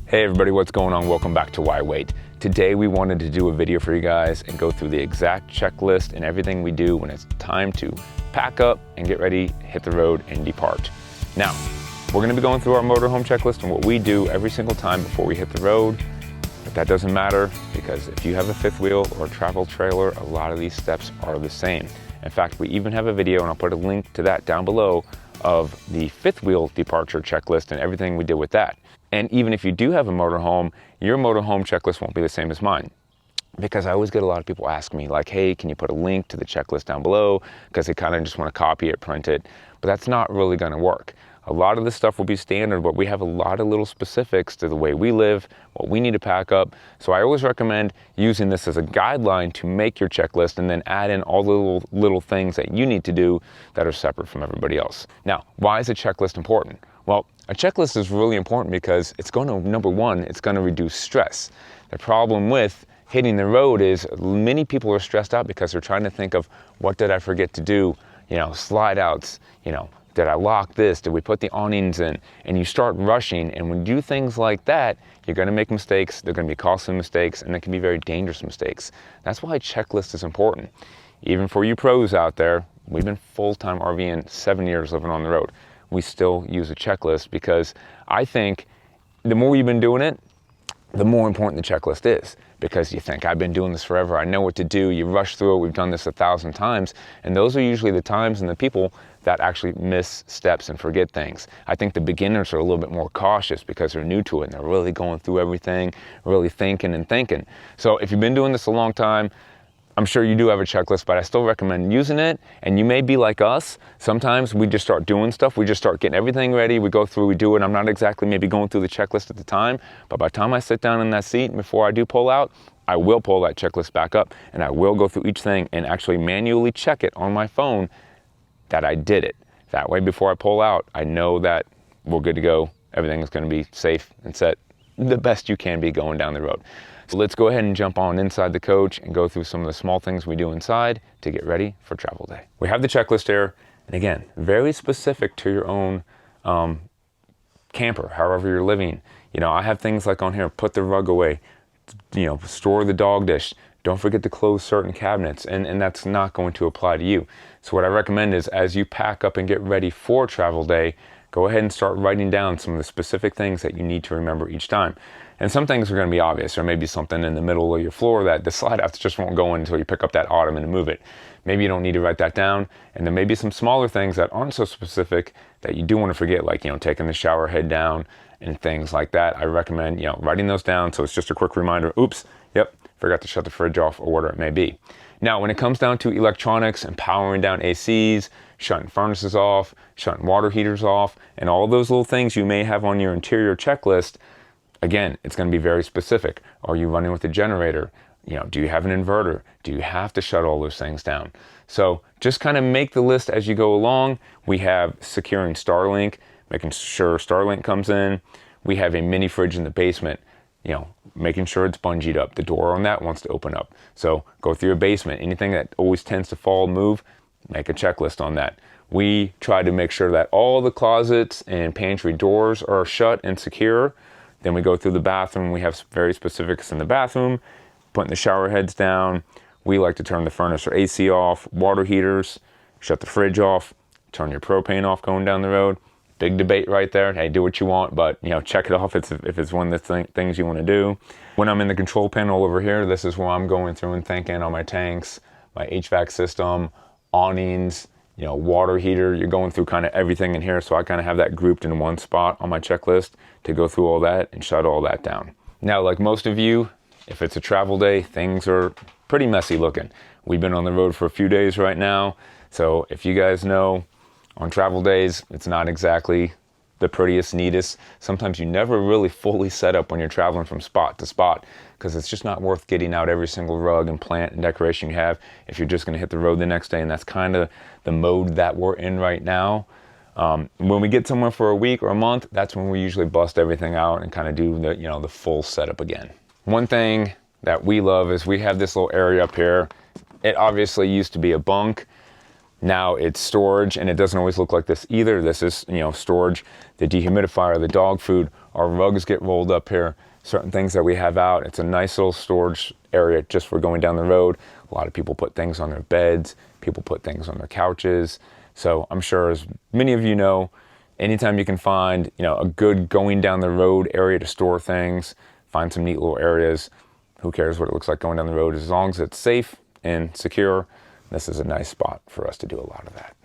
Hey everybody, what's going on? Welcome back to Why Wait. Today we wanted to do a video for you guys and go through the exact checklist and everything we do when it's time to pack up and get ready, hit the road and depart. Now, we're gonna be going through our motorhome checklist and what we do every single time before we hit the road. But that doesn't matter because if you have a fifth wheel or a travel trailer, a lot of these steps are the same. In fact, we even have a video, and I'll put a link to that down below, of the fifth wheel departure checklist and everything we did with that. And even if you do have a motorhome, your motorhome checklist won't be the same as mine. Because I always get a lot of people ask me like, hey, can you put a link to the checklist down below? Because they kind of just want to copy it, print it, but that's not really going to work. A lot of this stuff will be standard, but we have a lot of little specifics to the way we live, what we need to pack up. So I always recommend using this as a guideline to make your checklist and then add in all the little things that you need to do that are separate from everybody else. Now, why is a checklist important? Well, a checklist is really important because it's going to, number one, it's going to reduce stress. The problem with hitting the road is many people are stressed out because they're trying to think of, what did I forget to do? Slide outs, did I lock this? Did we put the awnings in? And you start rushing, and when you do things like that, you're gonna make mistakes, they're gonna be costly mistakes, and they can be very dangerous mistakes. That's why a checklist is important. Even for you pros out there, we've been full-time RVing 7 years living on the road. We still use a checklist because I think the more you've been doing it, the more important the checklist is. Because you think, I've been doing this forever, I know what to do, you rush through it, we've done this 1,000 times, and those are usually the times and the people that actually miss steps and forget things. I think the beginners are a little bit more cautious because they're new to it and they're really going through everything, really thinking. So if you've been doing this a long time, I'm sure you do have a checklist, but I still recommend using it. And you may be like us. Sometimes we just start doing stuff. We just start getting everything ready. We go through, we do it. I'm not exactly maybe going through the checklist at the time, but by the time I sit down in that seat and before I do pull out, I will pull that checklist back up and I will go through each thing and actually manually check it on my phone that I did it. That way, before I pull out, I know that we're good to go. Everything is going to be safe and set the best you can be going down the road. So let's go ahead and jump on inside the coach and go through some of the small things we do inside to get ready for travel day. We have the checklist here, and again, very specific to your own camper, however you're living. I have things like on here, put the rug away, store the dog dish, don't forget to close certain cabinets, and that's not going to apply to you. So what I recommend is, as you pack up and get ready for travel day, go ahead and start writing down some of the specific things that you need to remember each time. And some things are going to be obvious. There may be something in the middle of your floor that the slide outs just won't go in until you pick up that ottoman and move it. Maybe you don't need to write that down. And there may be some smaller things that aren't so specific that you do want to forget, like, taking the shower head down and things like that. I recommend, writing those down so it's just a quick reminder. Oops, yep, forgot to shut the fridge off, or whatever it may be. Now, when it comes down to electronics and powering down ACs, shutting furnaces off, shutting water heaters off, and all those little things you may have on your interior checklist, again, it's going to be very specific. Are you running with a generator? Do you have an inverter? Do you have to shut all those things down? So just kind of make the list as you go along. We have securing Starlink, making sure Starlink comes in. We have a mini fridge in the basement, making sure it's bungeed up. The door on that wants to open up. So go through your basement. Anything that always tends to fall, move, make a checklist on that. We try to make sure that all the closets and pantry doors are shut and secure. Then we go through the bathroom. We have very specifics in the bathroom, putting the shower heads down. We like to turn the furnace or AC off, water heaters, shut the fridge off, turn your propane off going down the road. Big debate right there. Hey, do what you want, but check it off if it's one of the things you want to do. When I'm in the control panel over here, this is where I'm going through and thinking on my tanks, my HVAC system, awnings, water heater. You're going through kind of everything in here, so I kind of have that grouped in one spot on my checklist to go through all that and shut all that down. Now, like most of you, if it's a travel day, things are pretty messy looking. We've been on the road for a few days right now, so if you guys know, on travel days, it's not exactly the prettiest, neatest. Sometimes you never really fully set up when you're traveling from spot to spot because it's just not worth getting out every single rug and plant and decoration you have if you're just going to hit the road the next day, and that's kind of the mode that we're in right now. When we get somewhere for a week or a month, that's when we usually bust everything out and kind of do the full setup again. One thing that we love is we have this little area up here. It obviously used to be a bunk. Now it's storage, and it doesn't always look like this either. This is, storage, the dehumidifier, the dog food, our rugs get rolled up here, certain things that we have out. It's a nice little storage area just for going down the road. A lot of people put things on their beds, people put things on their couches. So I'm sure, as many of you know, anytime you can find, a good going down the road area to store things, find some neat little areas. Who cares what it looks like going down the road, as long as it's safe and secure. This is a nice spot for us to do a lot of that.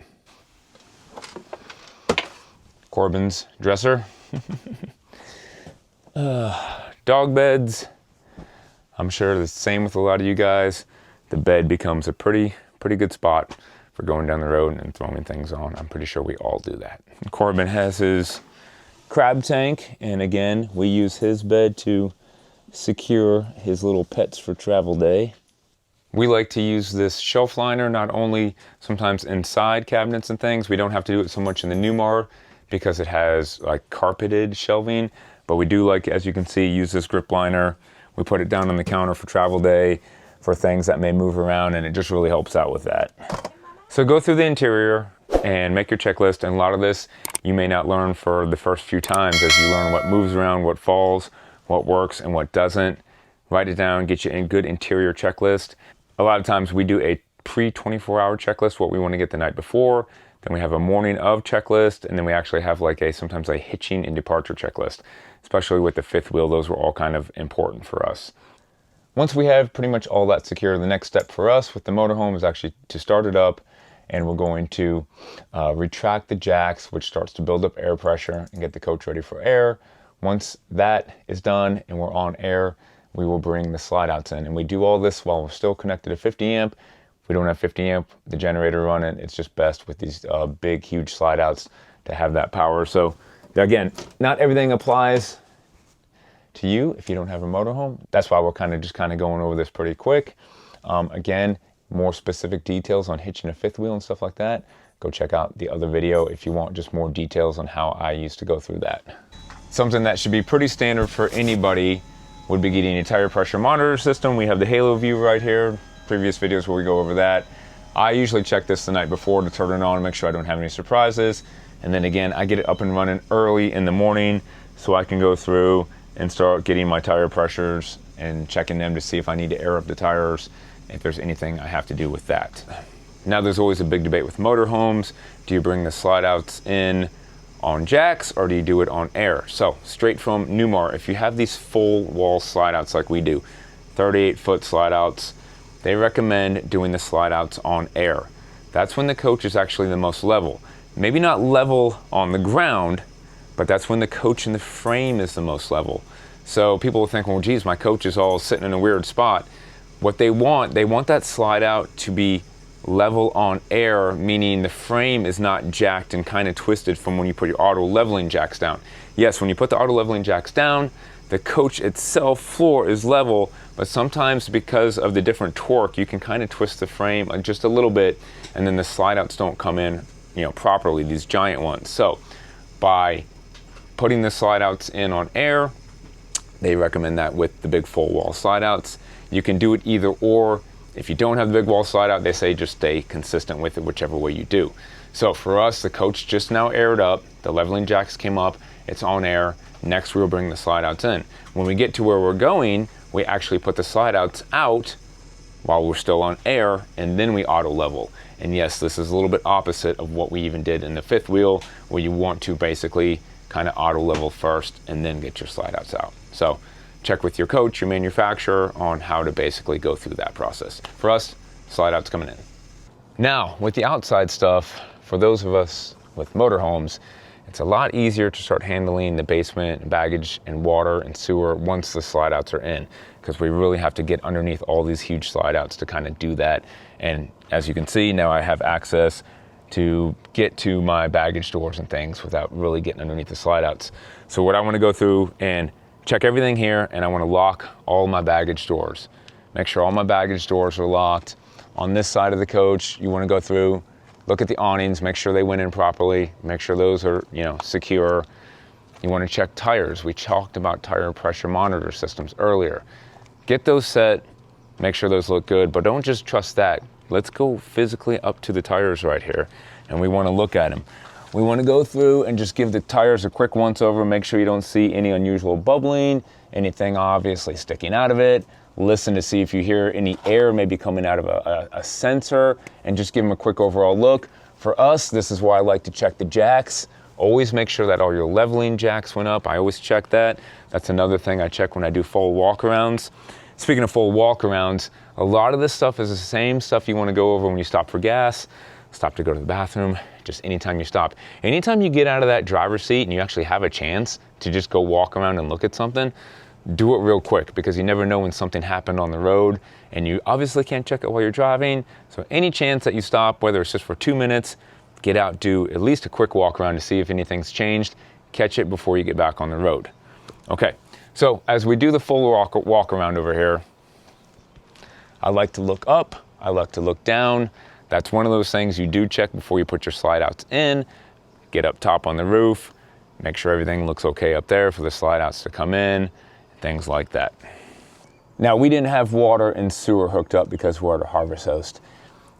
Corbin's dresser. Dog beds. I'm sure the same with a lot of you guys. The bed becomes a pretty good spot for going down the road and throwing things on. I'm pretty sure we all do that. Corbin has his crab tank, and again, we use his bed to secure his little pets for travel day. We like to use this shelf liner not only sometimes inside cabinets and things. We don't have to do it so much in the Newmar because it has like carpeted shelving, but we do like, as you can see, use this grip liner. We put it down on the counter for travel day, for things that may move around, and it just really helps out with that. So go through the interior and make your checklist, and a lot of this you may not learn for the first few times as you learn what moves around, what falls, what works and what doesn't. Write it down, get you a good interior checklist. A lot of times we do a pre-24-hour checklist, what we want to get the night before. Then we have a morning of checklist, and then we actually have like sometimes a hitching and departure checklist, especially with the fifth wheel. Those were all kind of important for us. Once we have pretty much all that secure, the next step for us with the motorhome is actually to start it up, and we're going to retract the jacks, which starts to build up air pressure and get the coach ready for air. Once that is done and we're on air, we will bring the slide outs in, and we do all this while we're still connected to 50 amp. If we don't have 50 amp, the generator running, it's just best with these big, huge slide outs to have that power. So again, not everything applies to you if you don't have a motorhome. That's why we're kind of going over this pretty quick. Again, more specific details on hitching a fifth wheel and stuff like that, go check out the other video if you want just more details on how I used to go through that. Something that should be pretty standard for anybody would be getting a tire pressure monitor system. We have the Halo View right here, previous videos where we go over that. I usually check this the night before to turn it on and make sure I don't have any surprises. And then again, I get it up and running early in the morning so I can go through and start getting my tire pressures and checking them to see if I need to air up the tires, if there's anything I have to do with that. Now there's always a big debate with motorhomes. Do you bring the slide outs in on jacks or do you do it on air? So straight from Newmar, if you have these full wall slide outs like we do, 38-foot slide outs, they recommend doing the slide outs on air. That's when the coach is actually the most level. Maybe not level on the ground, but that's when the coach and the frame is the most level. So people will think, well, geez, my coach is all sitting in a weird spot. What they want that slide out to be level on air, meaning the frame is not jacked and kind of twisted from when you put your auto leveling jacks down. Yes, when you put the auto leveling jacks down, the coach itself floor is level, but sometimes because of the different torque, you can kind of twist the frame just a little bit, and then the slide outs don't come in, properly, these giant ones. So by putting the slide outs in on air, they recommend that with the big full wall slide outs. You can do it either or. If you don't have the big wall slide out, they say just stay consistent with it, whichever way you do. So for us, the coach just now aired up, the leveling jacks came up, it's on air. Next, we'll bring the slide outs in. When we get to where we're going, we actually put the slide outs out while we're still on air, and then we auto level. And yes, this is a little bit opposite of what we even did in the fifth wheel, where you want to basically kind of auto level first and then get your slide outs out. So check with your coach, your manufacturer, on how to basically go through that process. For us, slide outs coming in. Now, with the outside stuff, for those of us with motorhomes, it's a lot easier to start handling the basement, baggage, and water and sewer once the slide outs are in, because we really have to get underneath all these huge slide outs to kind of do that. And as you can see, now I have access to get to my baggage doors and things without really getting underneath the slide outs. So what I want to go through and check everything here, and I want to lock all my baggage doors. Make sure all my baggage doors are locked. On this side of the coach, you want to go through, look at the awnings, make sure they went in properly, make sure those are, secure. You want to check tires. We talked about tire pressure monitor systems earlier. Get those set, make sure those look good, but don't just trust that. let's go physically up to the tires right here, and we want to look at them. We want to go through and just give the tires a quick once over, make sure you don't see any unusual bubbling, anything obviously sticking out of it. Listen to see if you hear any air maybe coming out of a sensor, and just give them a quick overall look. For us, this is why I like to check the jacks. Always make sure that all your leveling jacks went up. I always check that. That's another thing I check when I do full walkarounds. Speaking of full walkarounds, a lot of this stuff is the same stuff you want to go over when you stop for gas, stop to go to the bathroom, just anytime you stop. Anytime you get out of that driver's seat and you actually have a chance to just go walk around and look at something, do it real quick, because you never know when something happened on the road, and you obviously can't check it while you're driving. So any chance that you stop, whether it's just for 2 minutes, get out, do at least a quick walk around to see if anything's changed, catch it before you get back on the road. Okay, so as we do the full walk around over here, I like to look up, I like to look down. That's one of those things you do check before you put your slide outs in. Get up top on the roof, make sure everything looks okay up there for the slide outs to come in, things like that. Now, we didn't have water and sewer hooked up because we're at a harvest host.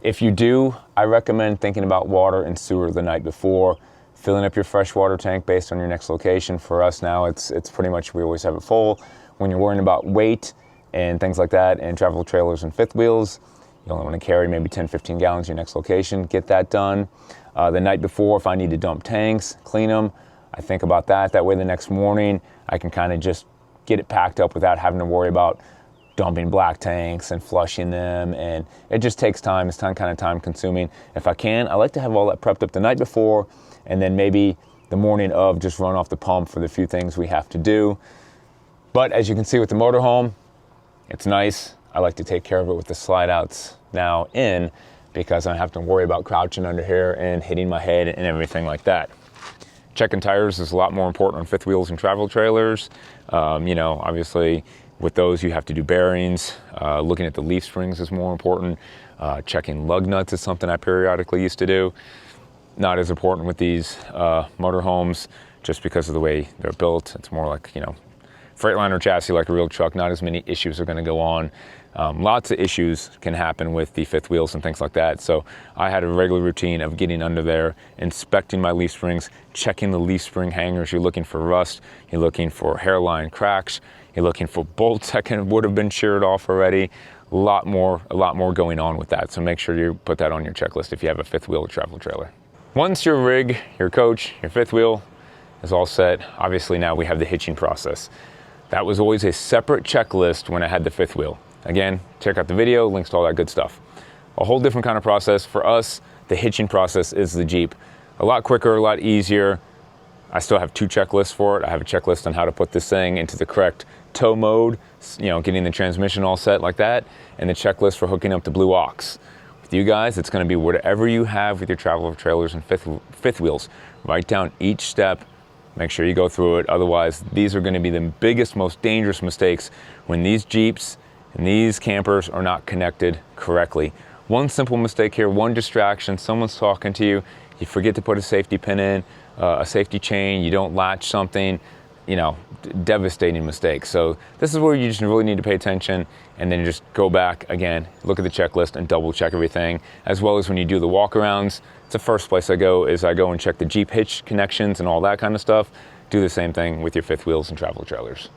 If you do, I recommend thinking about water and sewer the night before, filling up your freshwater tank based on your next location. For us now, it's pretty much, we always have it full. When you're worrying about weight and things like that, and travel trailers and fifth wheels, you only want to carry maybe 10, 15 gallons to your next location. Get that done. The night before, if I need to dump tanks, clean them, I think about that. That way the next morning, I can kind of just get it packed up without having to worry about dumping black tanks and flushing them, and it just takes time. It's kind of time consuming. If I can, I like to have all that prepped up the night before, and then maybe the morning of just run off the pump for the few things we have to do. But as you can see with the motorhome, it's nice. I like to take care of it with the slide outs now in, because I don't have to worry about crouching under here and hitting my head and everything like that. Checking tires is a lot more important on fifth wheels and travel trailers. Obviously with those you have to do bearings. Looking at the leaf springs is more important. Checking lug nuts is something I periodically used to do. Not as important with these motorhomes, just because of the way they're built. It's more like, Freightliner chassis, like a real truck. Not as many issues are going to go on. Lots of issues can happen with the fifth wheels and things like that. So I had a regular routine of getting under there, inspecting my leaf springs, checking the leaf spring hangers. You're looking for rust, you're looking for hairline cracks, you're looking for bolts that would have been sheared off already. A lot more going on with that. So make sure you put that on your checklist if you have a fifth wheel travel trailer. Once your rig, your coach, your fifth wheel is all set, obviously now we have the hitching process. That was always a separate checklist when I had the fifth wheel. Again, check out the video, links to all that good stuff. A whole different kind of process. For us, the hitching process is the Jeep. A lot quicker, a lot easier. I still have 2 checklists for it. I have a checklist on how to put this thing into the correct tow mode, getting the transmission all set like that, and the checklist for hooking up the blue ox. With you guys, it's going to be whatever you have with your travel trailers and fifth wheels. Write down each step. Make sure you go through it. Otherwise, these are going to be the biggest, most dangerous mistakes when these Jeeps and these campers are not connected correctly. One simple mistake here, one distraction, someone's talking to you, you forget to put a safety pin in, a safety chain, you don't latch something, devastating mistake. So this is where you just really need to pay attention, and then just go back again, look at the checklist and double check everything, as well as when you do the walkarounds. It's the first place I go and check the Jeep hitch connections and all that kind of stuff. Do the same thing with your fifth wheels and travel trailers.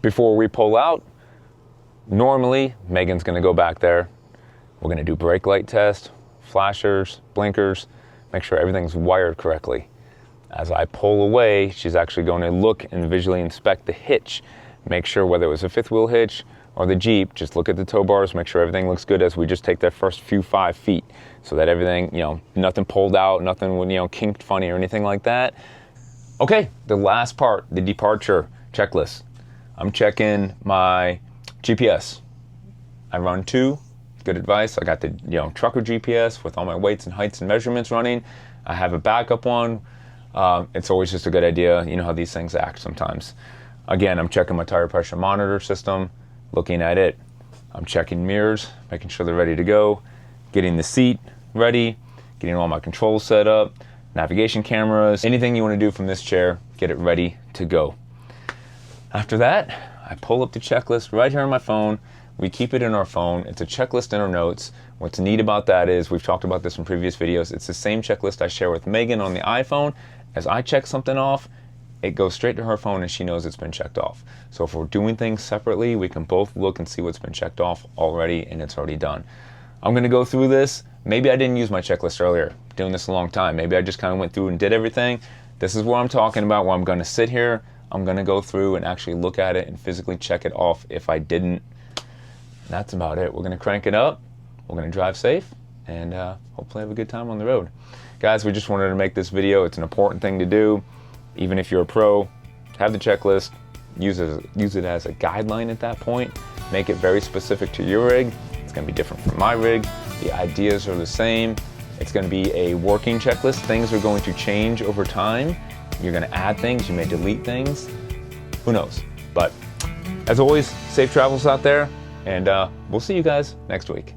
Before we pull out, normally Megan's gonna go back there. We're gonna do brake light test, flashers, blinkers, make sure everything's wired correctly. As I pull away, she's actually going to look and visually inspect the hitch. Make sure whether it was a fifth wheel hitch or the Jeep, just look at the tow bars, make sure everything looks good as we just take that first few 5 feet, so that everything, nothing pulled out, nothing, kinked funny or anything like that. Okay, the last part, the departure checklist. I'm checking my GPS. I run 2, good advice. I got the, trucker GPS with all my weights and heights and measurements running. I have a backup one. It's always just a good idea. You know how these things act sometimes. Again, I'm checking my tire pressure monitor system, looking at it. I'm checking mirrors, making sure they're ready to go, getting the seat ready, getting all my controls set up, navigation cameras, anything you want to do from this chair, get it ready to go. After that, I pull up the checklist right here on my phone, we keep it in our phone. It's a checklist in our notes. What's neat about that is, we've talked about this in previous videos, it's the same checklist I share with Megan on the iPhone. As I check something off, it goes straight to her phone and she knows it's been checked off. So if we're doing things separately, we can both look and see what's been checked off already and it's already done. I'm gonna go through this. Maybe I didn't use my checklist earlier. Doing this a long time. Maybe I just kind of went through and did everything. This is what I'm talking about, where I'm gonna sit here, I'm gonna go through and actually look at it and physically check it off if I didn't. That's about it. We're gonna crank it up, we're gonna drive safe, and hopefully have a good time on the road. Guys, we just wanted to make this video. It's an important thing to do. Even if you're a pro, have the checklist, use it as a guideline at that point. Make it very specific to your rig. It's gonna be different from my rig. The ideas are the same. It's gonna be a working checklist. Things are going to change over time. You're gonna add things, you may delete things. Who knows? But as always, safe travels out there, and we'll see you guys next week.